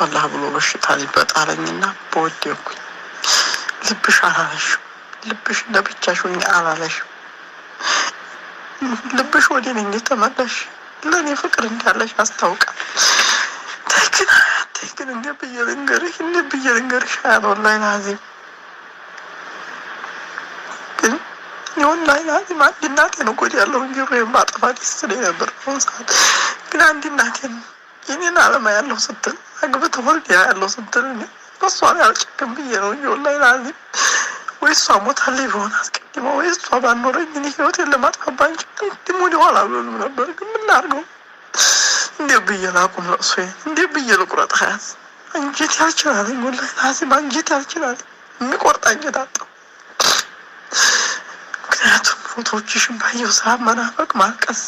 አላህ ብሎ በሽታ ሊበጣለኝና በወደኩኝ። ልብሽ አላለሽም፣ ልብሽ ለብቻሽ ሆኜ አላለሽም። ልብሽ ወደ እኔ ተመለሽ፣ ለእኔ ፍቅር እንዳለሽ አስታውቃል። ግን እንደ ብዬ ልንገርሽ ወላሂ ላዚም ግን ወላሂ ላዚም አንድ እናቴን እኮ ያለሁ እንጂ ማጥፋት ይስለኝ ነበር። ሰዓት ግን አንድ እናቴን የኔን አለማ ያለው ስትል አግብተህ ወልዲያ ያለው ስትል እሷ ላይ አልጨክም ብዬ ነው እንጂ ወላሂ ላዚም ወይ እሷ ሞታለች ቢሆን አስቀድማ ወይ እሷ ባኖረኝ እኔ ህይወቴን ለማጥፋት ባንችል ደግሞ ወደኋላ አልሆንም ነበር። ግን ምን ላድርገው? እንዴት ብዬ ላቁም ለቅሶዬን? እንዴት ብዬ ልቁረጥ? ሀያት አንጀት ያልችላለኝ ወላሂ ላዚም አንጀት ያልችላለኝ፣ የሚቆርጥ አንጀት አጣሁ። ምክንያቱም ፎቶዎችሽን ባየሁ ሰዓት መናፈቅ፣ ማልቀስ